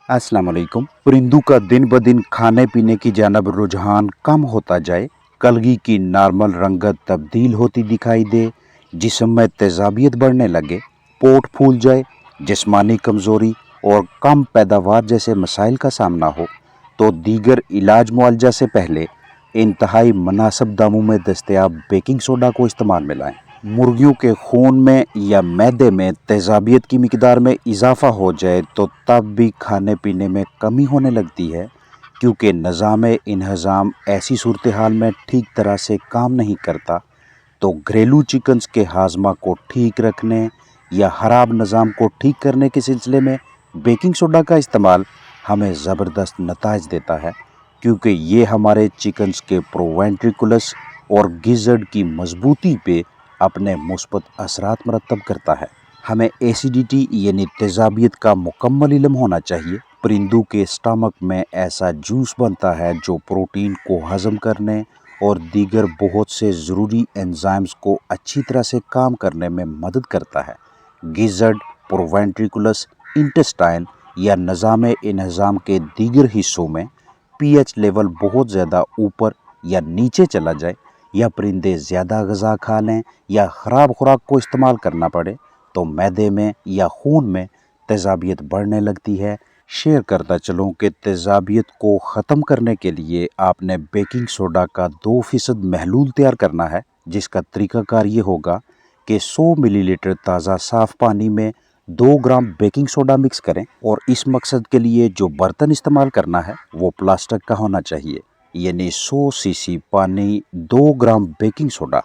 अस्सलाम वालेकुम। परिंदों का दिन ब दिन खाने पीने की जानब रुझान कम होता जाए, कलगी की नॉर्मल रंगत तब्दील होती दिखाई दे, जिस्म में तेजाबियत बढ़ने लगे, पोट फूल जाए, जिस्मानी कमज़ोरी और कम पैदावार जैसे मसाइल का सामना हो, तो दीगर इलाज मुआवजा से पहले इंतहाई मुनासिब दामों में दस्तयाब बेकिंग सोडा को इस्तेमाल में लाएँ। मुर्गियों के खून में या मैदे में तेजाबियत की मिकदार में इजाफा हो जाए तो तब भी खाने पीने में कमी होने लगती है, क्योंकि निज़ाम इंहज़ाम ऐसी सूरत हाल में ठीक तरह से काम नहीं करता। तो घरेलू चिकन्स के हाजमा को ठीक रखने या खराब निज़ाम को ठीक करने के सिलसिले में बेकिंग सोडा का इस्तेमाल हमें ज़बरदस्त नताइज देता है, क्योंकि ये हमारे चिकन्स के प्रोवेंट्रिकुलस और गिज़र्ड की मजबूती पे अपने मुस्बत असरात मरतब करता है। हमें एसिडिटी यानी तेजाबियत का मुकम्मल इल्म होना चाहिए। परिंदों के स्टमक में ऐसा जूस बनता है जो प्रोटीन को हज़म करने और दीगर बहुत से ज़रूरी एंजाइम्स को अच्छी तरह से काम करने में मदद करता है। गिज़र्ड, प्रोवेंट्रिकुलस, इंटेस्टाइन या निज़ाम इंहज़ाम के दीगर हिस्सों में पीएच लेवल बहुत ज़्यादा ऊपर या नीचे चला जाए, या परिंदे ज़्यादा ग़िज़ा खा लें या ख़राब खुराक को इस्तेमाल करना पड़े, तो मैदे में या खून में तेजाबियत बढ़ने लगती है। शेयर करता चलूँ कि तेजाबियत को ख़त्म करने के लिए आपने बेकिंग सोडा का 2% महलूल तैयार करना है, जिसका तरीक़ाकार ये होगा कि 100 मिलीलीटर ताज़ा साफ़ पानी में 2 ग्राम बेकिंग सोडा मिक्स करें, और इस मकसद के लिए जो बर्तन इस्तेमाल करना है वो प्लास्टिक का होना चाहिए। यानी 100 सीसी पानी, 2 ग्राम बेकिंग सोडा।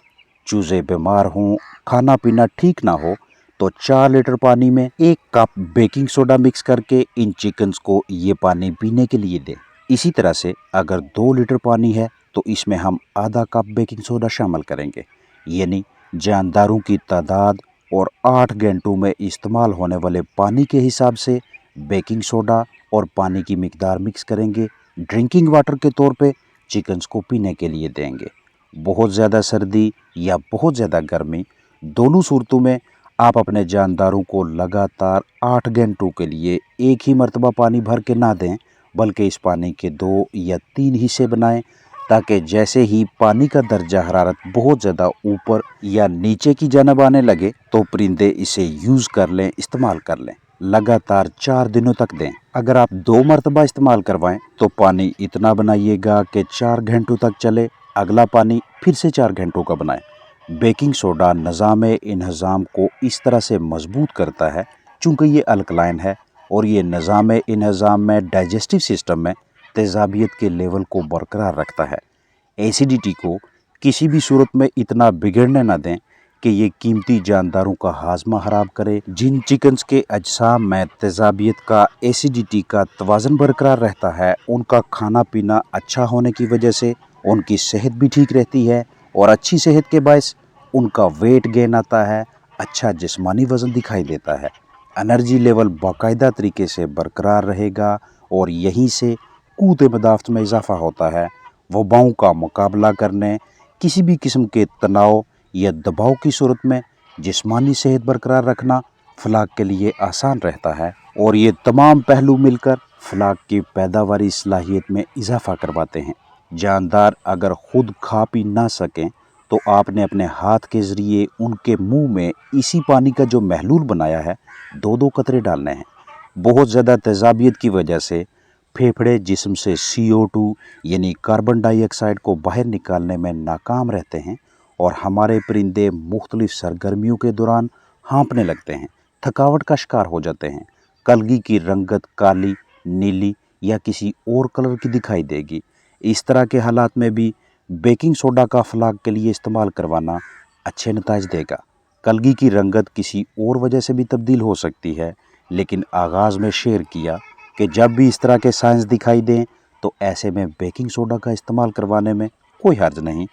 चूज़े बीमार हों, खाना पीना ठीक ना हो, तो 4 लीटर पानी में 1 कप बेकिंग सोडा मिक्स करके इन चिकन्स को ये पानी पीने के लिए दें। इसी तरह से अगर 2 लीटर पानी है तो इसमें हम आधा कप बेकिंग सोडा शामिल करेंगे। यानी जानदारों की तादाद और 8 घंटों में इस्तेमाल होने वाले पानी के हिसाब से बेकिंग सोडा और पानी की मिकदार मिक्स करेंगे। ड्रिंकिंग वाटर के तौर पे चिकन्स को पीने के लिए देंगे। बहुत ज़्यादा सर्दी या बहुत ज़्यादा गर्मी, दोनों सूरतों में आप अपने जानदारों को लगातार 8 घंटों के लिए एक ही मरतबा पानी भर के ना दें, बल्कि इस पानी के 2 या 3 हिस्से बनाएं, ताकि जैसे ही पानी का दर्जा हरारत बहुत ज़्यादा ऊपर या नीचे की जानब आने लगे तो परिंदे इसे यूज़ कर लें, इस्तेमाल कर लें। लगातार 4 दिनों तक दें। अगर आप 2 मरतबा इस्तेमाल करवाएं तो पानी इतना बनाइएगा कि 4 घंटों तक चले, अगला पानी फिर से 4 घंटों का बनाएं। बेकिंग सोडा निज़ाम इंहज़ाम को इस तरह से मजबूत करता है, चूँकि ये अल्कलाइन है और ये निज़ाम इंहज़ाम में डाइजेस्टिव सिस्टम में तेज़ाबियत के लेवल को बरकरार रखता है। एसिडिटी को किसी भी सूरत में इतना बिगड़ने ना दें कि ये कीमती जानदारों का हाजमा ख़राब करे। जिन चिकन्स के अजसाम में तेज़ाबियत का, एसिडिटी का तवाज़न बरकरार रहता है, उनका खाना पीना अच्छा होने की वजह से उनकी सेहत भी ठीक रहती है, और अच्छी सेहत के बायस उनका वेट गेन आता है, अच्छा जिस्मानी वज़न दिखाई देता है, एनर्जी लेवल बाकायदा तरीके से बरकरार रहेगा, और यहीं से क़ुव्वत बर्दाश्त में इजाफ़ा होता है। वबाओं का मुकाबला करने, किसी भी किस्म के तनाव या दबाव की सूरत में जिस्मानी सेहत बरकरार रखना फलाक के लिए आसान रहता है, और ये तमाम पहलू मिलकर फलाक की पैदावारी सलाहियत में इजाफ़ा करवाते हैं। जानदार अगर ख़ुद खा पी ना सकें तो आपने अपने हाथ के ज़रिए उनके मुंह में इसी पानी का जो महलूल बनाया है 2-2 कतरे डालने हैं। बहुत ज़्यादा तेज़ाबियत की वजह से फेफड़े जिस्म से CO2 यानी कार्बन डाइऑक्साइड को बाहर निकालने में नाकाम रहते हैं, और हमारे परिंदे मुख्तलिफ़ सरगर्मियों के दौरान हाँफने लगते हैं, थकावट का शिकार हो जाते हैं। कलगी की रंगत काली, नीली या किसी और कलर की दिखाई देगी। इस तरह के हालात में भी बेकिंग सोडा का फलाक के लिए इस्तेमाल करवाना अच्छे नताइज देगा। कलगी की रंगत किसी और वजह से भी तब्दील हो सकती है, लेकिन आगाज़ में शेयर किया कि जब भी इस तरह के साइंस दिखाई दें तो ऐसे में बेकिंग सोडा का इस्तेमाल करवाने में कोई हर्ज नहीं,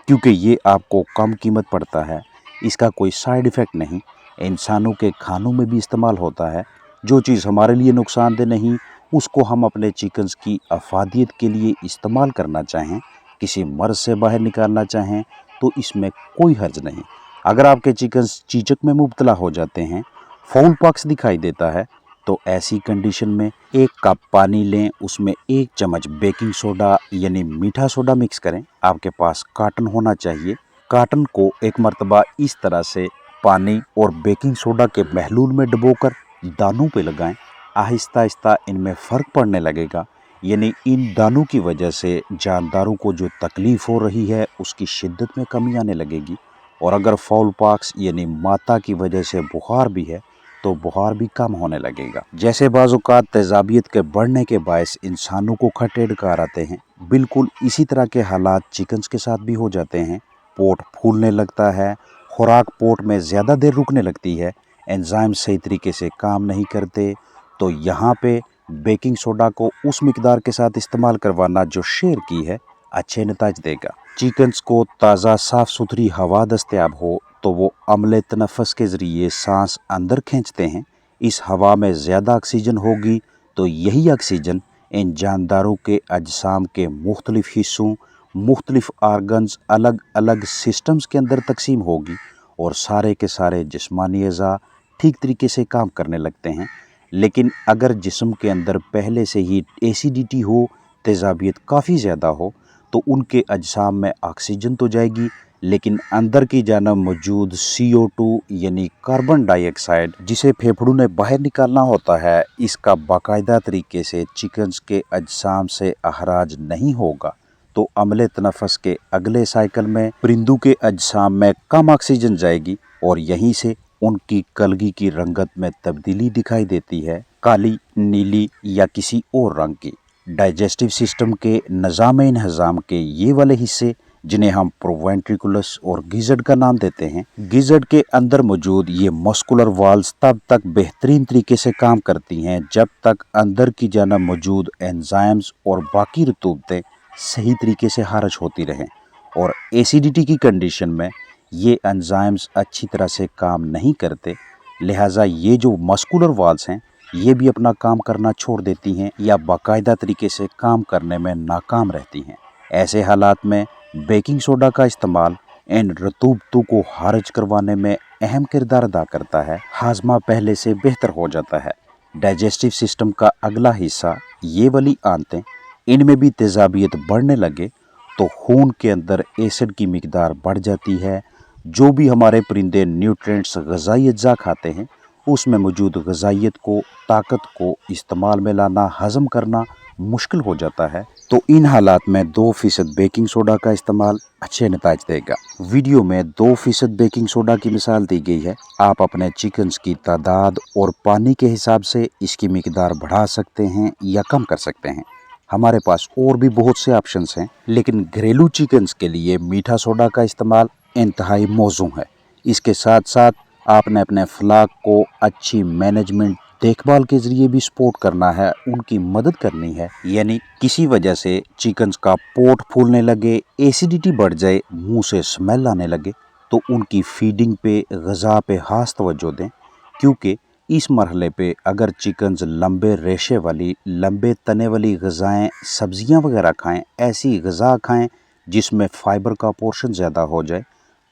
क्योंकि ये आपको कम कीमत पड़ता है, इसका कोई साइड इफ़ेक्ट नहीं, इंसानों के खानों में भी इस्तेमाल होता है। जो चीज़ हमारे लिए नुकसानदेह नहीं, उसको हम अपने चिकन्स की अफादियत के लिए इस्तेमाल करना चाहें, किसी मर्ज़ से बाहर निकालना चाहें, तो इसमें कोई हर्ज नहीं। अगर आपके चिकन्स चीचक में मुब्तला हो जाते हैं, फाउल पॉक्स दिखाई देता है, तो ऐसी कंडीशन में 1 कप पानी लें, उसमें 1 चम्मच बेकिंग सोडा यानी मीठा सोडा मिक्स करें। आपके पास कॉटन होना चाहिए। कॉटन को एक मर्तबा इस तरह से पानी और बेकिंग सोडा के महलूल में डुबोकर दानों पे लगाएं। आहिस्ता आहिस्ता इनमें फ़र्क पड़ने लगेगा, यानी इन दानों की वजह से जानदारों को जो तकलीफ़ हो रही है उसकी शिद्दत में कमी आने लगेगी। और अगर फाउल पॉक्स यानी माता की वजह से बुखार भी है तो बुखार भी कम होने लगेगा। जैसे बाज़ औक़ात तेज़ाबियत के बढ़ने के बायस इंसानों को खट्टे डकार आते हैं, बिल्कुल इसी तरह के हालात चिकन्स के साथ भी हो जाते हैं। पोट फूलने लगता है, खुराक पोट में ज़्यादा देर रुकने लगती है, एंजाइम सही तरीके से काम नहीं करते। तो यहाँ पे बेकिंग सोडा को उस मिकदार के साथ इस्तेमाल करवाना जो शेर की है, अच्छे नताज देगा। चिकन्स को ताज़ा साफ़ सुथरी हवा दस्तयाब हो तो वो अमले तनफ़्फ़ुस के ज़रिए सांस अंदर खींचते हैं। इस हवा में ज़्यादा ऑक्सीजन होगी तो यही ऑक्सीजन इन जानदारों के अजसाम के मुख्तलिफ़ हिस्सों, मुख्तलिफ़ आर्गन्स, अलग अलग सिस्टम्स के अंदर तकसीम होगी और सारे के सारे जिस्मानी अज़ा ठीक तरीके से काम करने लगते हैं। लेकिन अगर जिस्म के अंदर पहले से ही एसिडिटी हो, तेज़ाबियत काफ़ी ज़्यादा हो, तो उनके अजसाम में ऑक्सीजन तो जाएगी, लेकिन अंदर की जानब मौजूद CO2 यानी कार्बन डाइऑक्साइड, जिसे फेफड़ों ने बाहर निकालना होता है, इसका बाकायदा तरीके से चिकन्स के अजसाम से अखराज नहीं होगा। तो अमले तनफ़्फ़ुस के अगले साइकिल में परिंदों के अजसाम में कम ऑक्सीजन जाएगी और यहीं से उनकी कलगी की रंगत में तब्दीली दिखाई देती है, काली, नीली या किसी और रंग की। डाइजेस्टिव सिस्टम के निज़ाम इंहज़ाम के ये वाले हिस्से, जिन्हें हम प्रोवेंट्रिकुलस और गिज़र्ड का नाम देते हैं, गिज़र्ड के अंदर मौजूद ये मस्कुलर वाल्स तब तक बेहतरीन तरीके से काम करती हैं जब तक अंदर की जानब मौजूद एंजाइम्स और बाकी रतूबतें सही तरीके से खारिज होती रहें। और एसिडिटी की कंडीशन में ये एंजाइम्स अच्छी तरह से काम नहीं करते, लिहाजा ये जो मस्कुलर वाल्स हैं ये भी अपना काम करना छोड़ देती हैं या बाकायदा तरीके से काम करने में नाकाम रहती हैं। ऐसे हालात में बेकिंग सोडा का इस्तेमाल इन रतूबतों को खारिज करवाने में अहम किरदार अदा करता है। हाजमा पहले से बेहतर हो जाता है। डाइजेस्टिव सिस्टम का अगला हिस्सा, ये वाली आंतें, इनमें भी तेज़ाबियत बढ़ने लगे तो खून के अंदर एसिड की मिकदार बढ़ जाती है। जो भी हमारे परिंदे न्यूट्रिएंट्स ग़िज़ाई अज्जा खाते हैं उसमें मौजूद ग़िज़ाइयत को, ताकत को इस्तेमाल में लाना, हज़म करना मुश्किल हो जाता है। तो इन हालात में 2% बेकिंग सोडा का इस्तेमाल अच्छे नताज देगा। वीडियो में 2% बेकिंग सोडा की मिसाल दी गई है। आप अपने चिकन्स की तादाद और पानी के हिसाब से इसकी मिकदार बढ़ा सकते हैं या कम कर सकते हैं। हमारे पास और भी बहुत से ऑप्शंस हैं, लेकिन घरेलू चिकन्स के लिए मीठा सोडा का इस्तेमाल इंतहाई मौजू है। इसके साथ साथ आपने अपने फ्लाक को अच्छी मैनेजमेंट, देखभाल के ज़रिए भी सपोर्ट करना है, उनकी मदद करनी है। यानी किसी वजह से चिकन्स का पोट फूलने लगे, एसिडिटी बढ़ जाए, मुंह से स्मेल आने लगे, तो उनकी फीडिंग पे, ग़िज़ा पे खास तवज्जो दें, क्योंकि इस मरहले पे अगर चिकन्स लंबे रेशे वाली, लंबे तने वाली ग़िज़ाएँ, सब्ज़ियाँ वगैरह खाएँ, ऐसी ग़िज़ा खाएँ जिसमें फ़ाइबर का पोर्शन ज़्यादा हो जाए,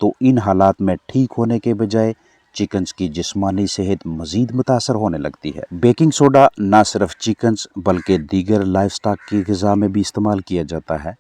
तो इन हालात में ठीक होने के बजाय चिकन्स की जिस्मानी सेहत मज़ीद मुतासर होने लगती है। बेकिंग सोडा न सिर्फ चिकन्स बल्कि दीगर लाइफ स्टॉक की ग़िज़ा में भी इस्तेमाल किया जाता है।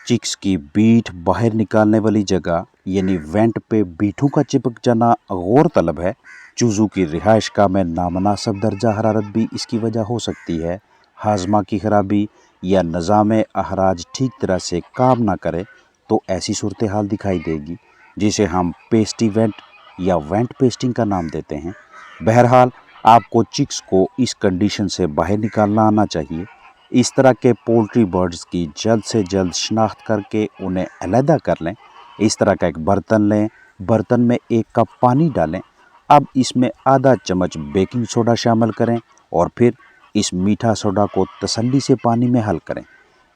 चिक्स की बीट बाहर निकालने वाली जगह यानी वेंट पे बीठों का चिपक जाना गौर तलब है। चूज़ों की रिहाइशगाह में नामनासब दर्जा हरारत भी इसकी वजह हो सकती है। हाजमा की खराबी या निज़ाम अखराज ठीक तरह से काम ना करे तो ऐसी सूरत हाल दिखाई देगी, जिसे हम पेस्टी वेंट या वेंट पेस्टिंग का नाम देते हैं। बहरहाल आपको चिक्स को इस कंडीशन से बाहर निकालना आना चाहिए। इस तरह के पोल्ट्री बर्ड्स की जल्द से जल्द शनाख्त करके उन्हें अलहदा कर लें। इस तरह का एक बर्तन लें, बर्तन में 1 कप पानी डालें। अब इसमें आधा चम्मच बेकिंग सोडा शामिल करें और फिर इस मीठा सोडा को तसल्ली से पानी में हल करें।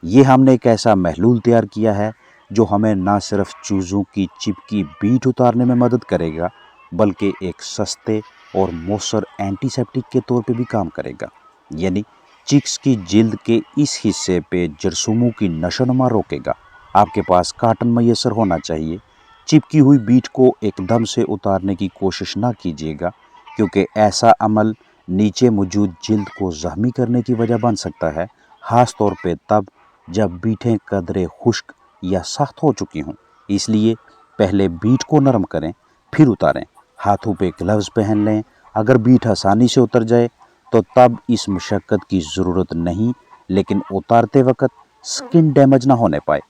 ये हमने एक ऐसा महलूल तैयार किया है जो हमें ना सिर्फ चूज़ों की चिपकी बीट उतारने में मदद करेगा, बल्कि एक सस्ते और मौसर एंटीसेप्टिक के तौर पे भी काम करेगा। यानी चिक्स की जिल्द के इस हिस्से पे जरसूमों की नशोनुमा रोकेगा। आपके पास काटन मैसर होना चाहिए। चिपकी हुई बीट को एकदम से उतारने की कोशिश ना कीजिएगा, क्योंकि ऐसा अमल نیچے موجود جلد کو زخمی کرنے کی وجہ بن سکتا ہے، خاص طور پہ تب جب بیٹیں قدرے خشک یا سخت ہو چکی ہوں۔ اس لیے پہلے بیٹ کو نرم کریں، پھر اتاریں۔ ہاتھوں پہ گلوز پہن لیں۔ اگر بیٹ آسانی سے اتر جائے تو تب اس مشقت کی ضرورت نہیں، لیکن اتارتے وقت سکن ڈیمیج نہ ہونے پائے۔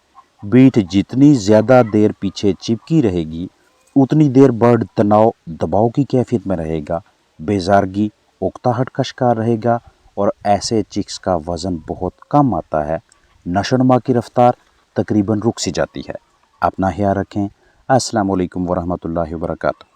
بیٹ جتنی زیادہ دیر پیچھے چپکی رہے گی، اتنی دیر برڈ تناؤ دباؤ کی کیفیت میں رہے گا، بیزارگی اکتاہٹ کا شکار رہے گا، اور ایسے چکس کا وزن بہت کم آتا ہے، نشو و نما کی رفتار تقریباً رک سی جاتی ہے۔ اپنا خیال رکھیں۔ السلام علیکم ورحمۃ اللہ وبرکاتہ۔